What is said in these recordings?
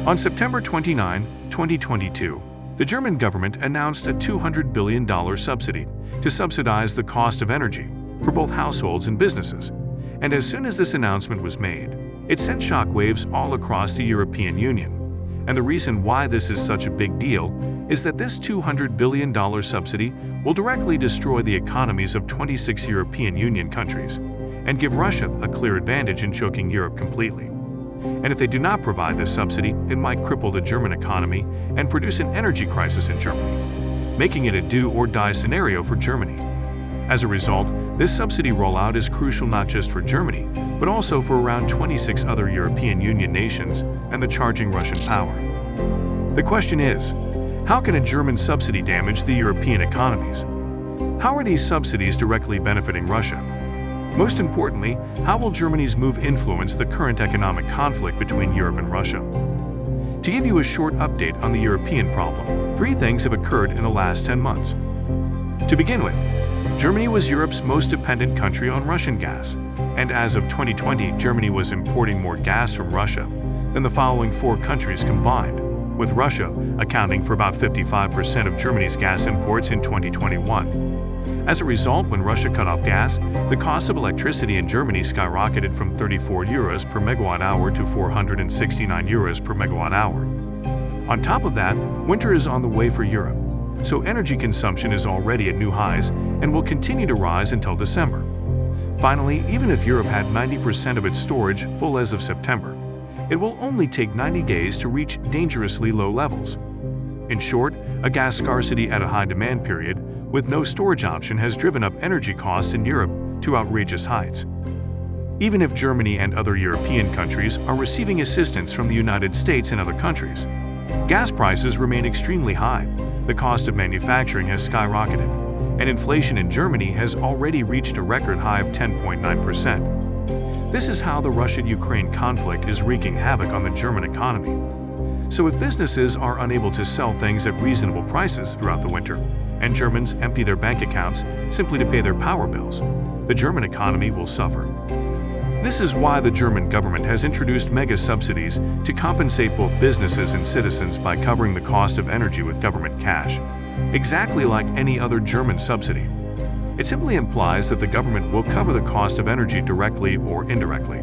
On September 29, 2022, the German government announced a $200 billion subsidy to subsidize the cost of energy for both households and businesses. And as soon as this announcement was made, it sent shockwaves all across the European Union. And the reason why this is such a big deal is that this $200 billion subsidy will directly destroy the economies of 26 European Union countries and give Russia a clear advantage in choking Europe completely. And if they do not provide this subsidy, it might cripple the German economy and produce an energy crisis in Germany, making it a do-or-die scenario for Germany. As a result, this subsidy rollout is crucial not just for Germany, but also for around 26 other European Union nations and the charging Russian power. The question is, how can a German subsidy damage the European economies? How are these subsidies directly benefiting Russia? Most importantly, how will Germany's move influence the current economic conflict between Europe and Russia? To give you a short update on the European problem, 3 things have occurred in the last 10 months. To begin with, Germany was Europe's most dependent country on Russian gas, and as of 2020, Germany was importing more gas from Russia than the following 4 countries combined, with Russia accounting for about 55% of Germany's gas imports in 2021. As a result, when Russia cut off gas, the cost of electricity in Germany skyrocketed from 34 euros per megawatt hour to 469 euros per megawatt hour. On top of that, winter is on the way for Europe, so energy consumption is already at new highs and will continue to rise until December. Finally, even if Europe had 90% of its storage full as of September, it will only take 90 days to reach dangerously low levels. In short, a gas scarcity at a high demand period with no storage option has driven up energy costs in Europe to outrageous heights. Even if Germany and other European countries are receiving assistance from the United States and other countries, gas prices remain extremely high, the cost of manufacturing has skyrocketed, and inflation in Germany has already reached a record high of 10.9%. This is how the Russia-Ukraine conflict is wreaking havoc on the German economy. So if businesses are unable to sell things at reasonable prices throughout the winter, and Germans empty their bank accounts simply to pay their power bills, the German economy will suffer. This is why the German government has introduced mega subsidies to compensate both businesses and citizens by covering the cost of energy with government cash, exactly like any other German subsidy. It simply implies that the government will cover the cost of energy directly or indirectly,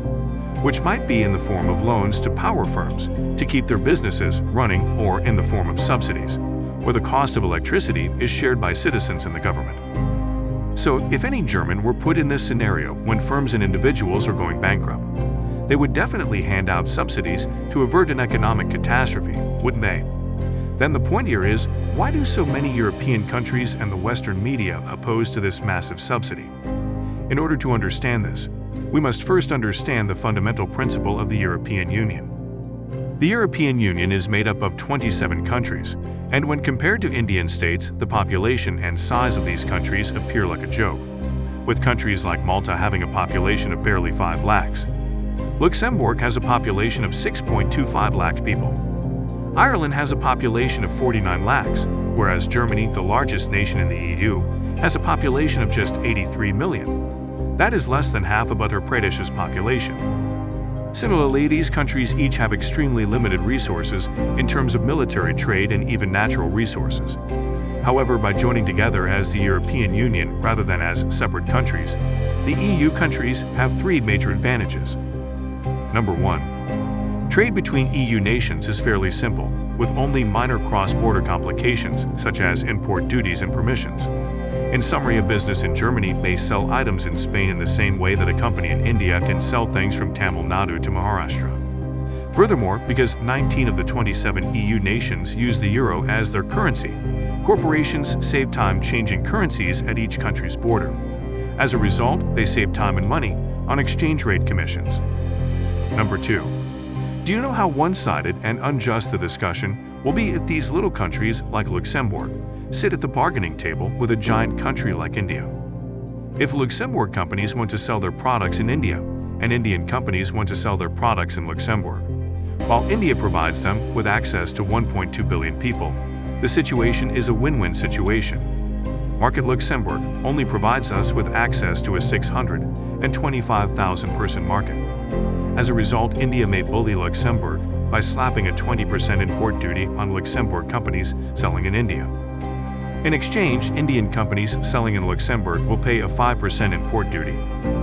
which might be in the form of loans to power firms to keep their businesses running, or in the form of subsidies, where the cost of electricity is shared by citizens and the government. So, if any German were put in this scenario when firms and individuals are going bankrupt, they would definitely hand out subsidies to avert an economic catastrophe, wouldn't they? Then the point here is, why do so many European countries and the Western media oppose to this massive subsidy? In order to understand this, we must first understand the fundamental principle of the European Union. The European Union is made up of 27 countries, and when compared to Indian states, the population and size of these countries appear like a joke, with countries like Malta having a population of barely 5 lakhs. Luxembourg has a population of 6.25 lakh people. Ireland has a population of 49 lakhs, whereas Germany, the largest nation in the EU, has a population of just 83 million. That is less than half of Uttar Pradesh's population. Similarly, these countries each have extremely limited resources in terms of military, trade, and even natural resources. However, by joining together as the European Union rather than as separate countries, the EU countries have 3 major advantages. Number 1. Trade between EU nations is fairly simple, with only minor cross-border complications such as import duties and permissions. In summary, a business in Germany may sell items in Spain in the same way that a company in India can sell things from Tamil Nadu to Maharashtra. Furthermore, because 19 of the 27 EU nations use the euro as their currency, corporations save time changing currencies at each country's border. As a result, they save time and money on exchange rate commissions. Number 2. Do you know how one-sided and unjust the discussion will be if these little countries like Luxembourg sit at the bargaining table with a giant country like India? If Luxembourg companies want to sell their products in India, and Indian companies want to sell their products in Luxembourg, while India provides them with access to 1.2 billion people, the situation is a win-win situation. Market Luxembourg only provides us with access to a 625,000 person market. As a result, India may bully Luxembourg by slapping a 20% import duty on Luxembourg companies selling in India. In exchange, Indian companies selling in Luxembourg will pay a 5% import duty.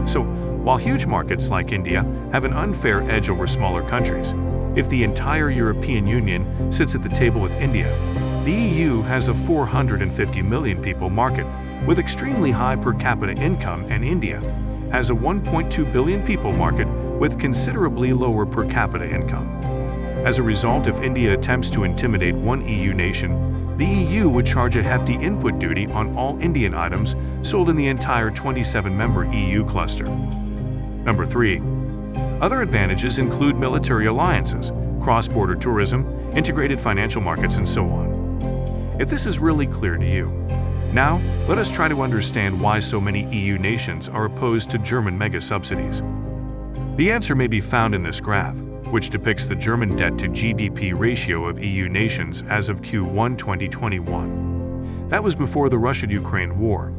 So, while huge markets like India have an unfair edge over smaller countries, if the entire European Union sits at the table with India, the EU has a 450 million people market with extremely high per capita income, and India has a 1.2 billion people market with considerably lower per capita income. As a result, if India attempts to intimidate one EU nation, the EU would charge a hefty input duty on all Indian items sold in the entire 27-member EU cluster. Number 3. Other advantages include military alliances, cross-border tourism, integrated financial markets, and so on. If this is really clear to you, now let us try to understand why so many EU nations are opposed to German mega-subsidies. The answer may be found in this graph, which depicts the German debt-to-GDP ratio of EU nations as of Q1 2021. That was before the Russia-Ukraine war.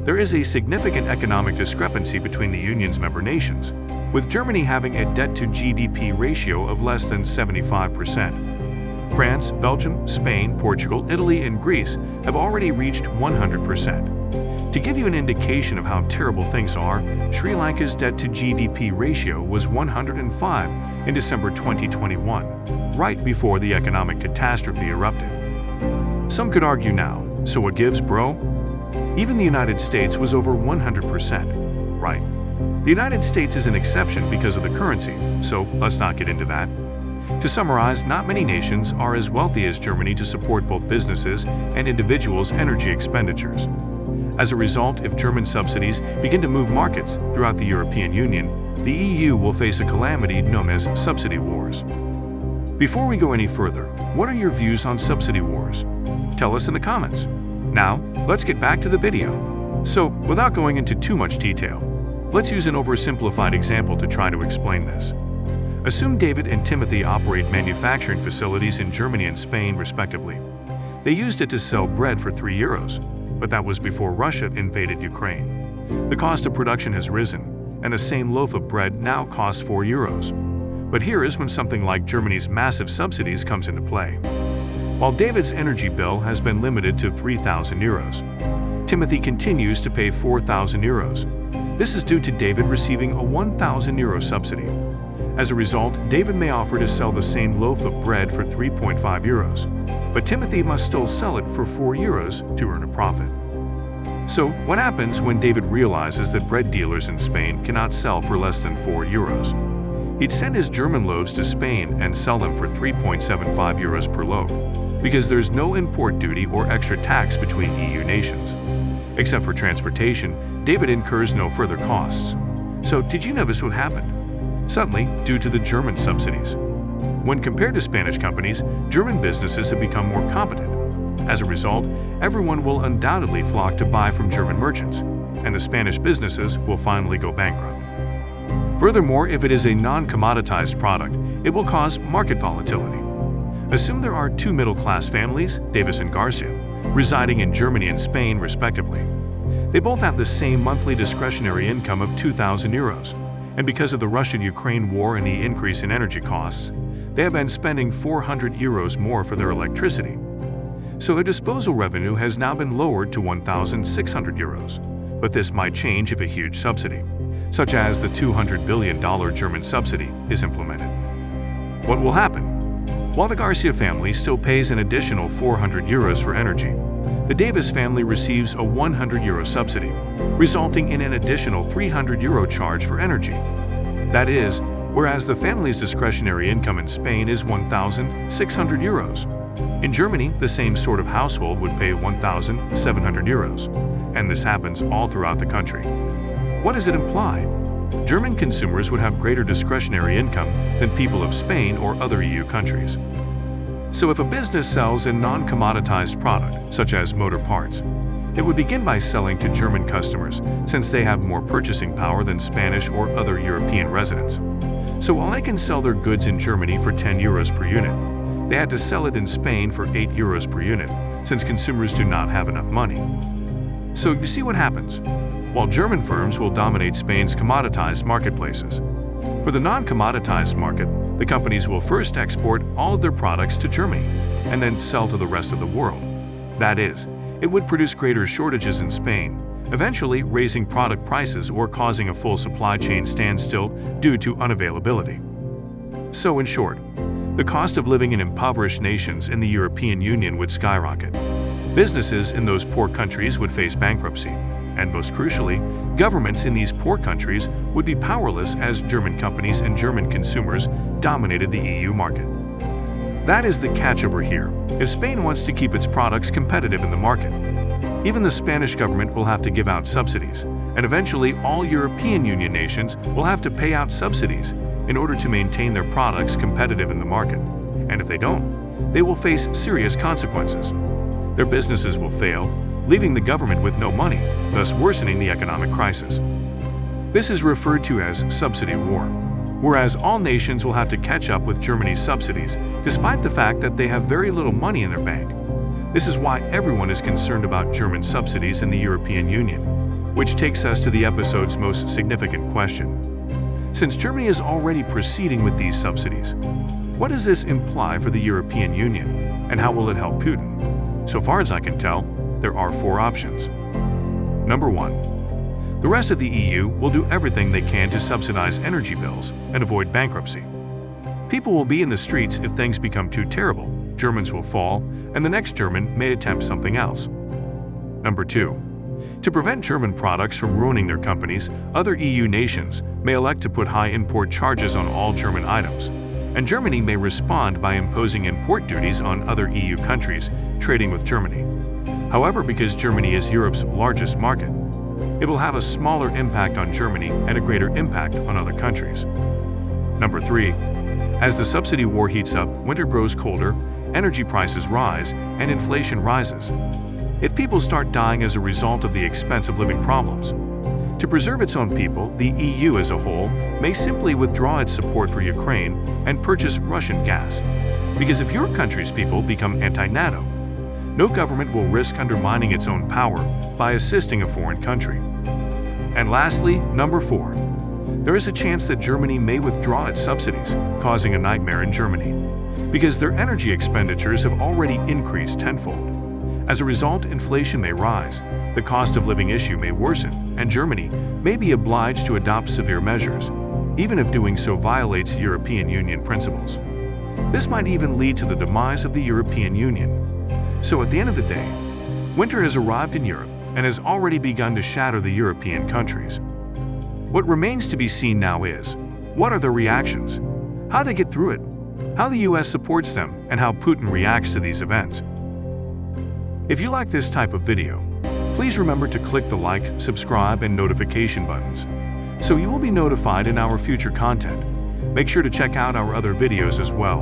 There is a significant economic discrepancy between the Union's member nations, with Germany having a debt-to-GDP ratio of less than 75%. France, Belgium, Spain, Portugal, Italy, and Greece have already reached 100%. To give you an indication of how terrible things are, Sri Lanka's debt-to-GDP ratio was 105 in December 2021, right before the economic catastrophe erupted. Some could argue now, so what gives, bro? Even the United States was over 100%, right? The United States is an exception because of the currency, so let's not get into that. To summarize, not many nations are as wealthy as Germany to support both businesses and individuals' energy expenditures. As a result, if German subsidies begin to move markets throughout the European Union, the EU will face a calamity known as subsidy wars. Before we go any further, what are your views on subsidy wars? Tell us in the comments. Now, let's get back to the video. So, without going into too much detail, let's use an oversimplified example to try to explain this. Assume David and Timothy operate manufacturing facilities in Germany and Spain, respectively. They used it to sell bread for €3, but that was before Russia invaded Ukraine. The cost of production has risen, and the same loaf of bread now costs €4. But here is when something like Germany's massive subsidies comes into play. While David's energy bill has been limited to €3,000, Timothy continues to pay €4,000. This is due to David receiving a €1,000 subsidy. As a result, David may offer to sell the same loaf of bread for €3.5, but Timothy must still sell it for €4 to earn a profit. So, what happens when David realizes that bread dealers in Spain cannot sell for less than €4? He'd send his German loaves to Spain and sell them for €3.75 per loaf, because there's no import duty or extra tax between EU nations. Except for transportation, David incurs no further costs. So, did you notice what happened? Suddenly, due to the German subsidies. When compared to Spanish companies, German businesses have become more competent. As a result, everyone will undoubtedly flock to buy from German merchants, and the Spanish businesses will finally go bankrupt. Furthermore, if it is a non-commoditized product, it will cause market volatility. Assume there are two middle-class families, Davis and Garcia, residing in Germany and Spain, respectively. They both have the same monthly discretionary income of €2,000, and because of the Russia-Ukraine war and the increase in energy costs, they have been spending €400 more for their electricity. So their disposal revenue has now been lowered to €1,600, but this might change if a huge subsidy, such as the $200 billion German subsidy, is implemented. What will happen? While the Garcia family still pays an additional €400 for energy, the Davis family receives a €100 subsidy, resulting in an additional €300 charge for energy. That is, whereas the family's discretionary income in Spain is €1,600. In Germany, the same sort of household would pay €1,700, and this happens all throughout the country. What does it imply? German consumers would have greater discretionary income than people of Spain or other EU countries. So if a business sells a non-commoditized product, such as motor parts, it would begin by selling to German customers since they have more purchasing power than Spanish or other European residents. So while they can sell their goods in Germany for €10 per unit, they had to sell it in Spain for €8 per unit since consumers do not have enough money. So you see what happens? While German firms will dominate Spain's commoditized marketplaces, for the non-commoditized market, The companies will first export all of their products to Germany and then sell to the rest of the world. That is, it would produce greater shortages in Spain, eventually raising product prices or causing a full supply chain standstill due to unavailability. So in short, the cost of living in impoverished nations in the European Union would skyrocket. Businesses in those poor countries would face bankruptcy, and most crucially, governments in these poor countries would be powerless as German companies and German consumers dominated the EU market. That is the catch over here. If Spain wants to keep its products competitive in the market, even the Spanish government will have to give out subsidies, and eventually all European Union nations will have to pay out subsidies in order to maintain their products competitive in the market. And if they don't, they will face serious consequences. Their businesses will fail, leaving the government with no money, thus worsening the economic crisis. This is referred to as subsidy war, whereas all nations will have to catch up with Germany's subsidies, despite the fact that they have very little money in their bank. This is why everyone is concerned about German subsidies in the European Union, which takes us to the episode's most significant question. Since Germany is already proceeding with these subsidies, what does this imply for the European Union, and how will it help Putin? So far as I can tell, there are 4 options. Number 1. The rest of the EU will do everything they can to subsidize energy bills and avoid bankruptcy. People will be in the streets if things become too terrible, Germans will fall, and the next German may attempt something else. Number 2. To prevent German products from ruining their companies, other EU nations may elect to put high import charges on all German items, and Germany may respond by imposing import duties on other EU countries trading with Germany. However, because Germany is Europe's largest market, it will have a smaller impact on Germany and a greater impact on other countries. Number 3. As the subsidy war heats up, winter grows colder, energy prices rise, and inflation rises. If people start dying as a result of the expense of living problems, to preserve its own people, the EU as a whole may simply withdraw its support for Ukraine and purchase Russian gas. Because if your country's people become anti-NATO, no government will risk undermining its own power by assisting a foreign country. And lastly, number 4. There is a chance that Germany may withdraw its subsidies, causing a nightmare in Germany, because their energy expenditures have already increased tenfold. As a result, inflation may rise, the cost of living issue may worsen, and Germany may be obliged to adopt severe measures, even if doing so violates European Union principles. This might even lead to the demise of the European Union. So at the end of the day, winter has arrived in Europe and has already begun to shatter the European countries. What remains to be seen now is, what are their reactions? How they get through it? How the US supports them, and how Putin reacts to these events. If you like this type of video, please remember to click the like, subscribe, and notification buttons, so you will be notified in our future content. Make sure to check out our other videos as well.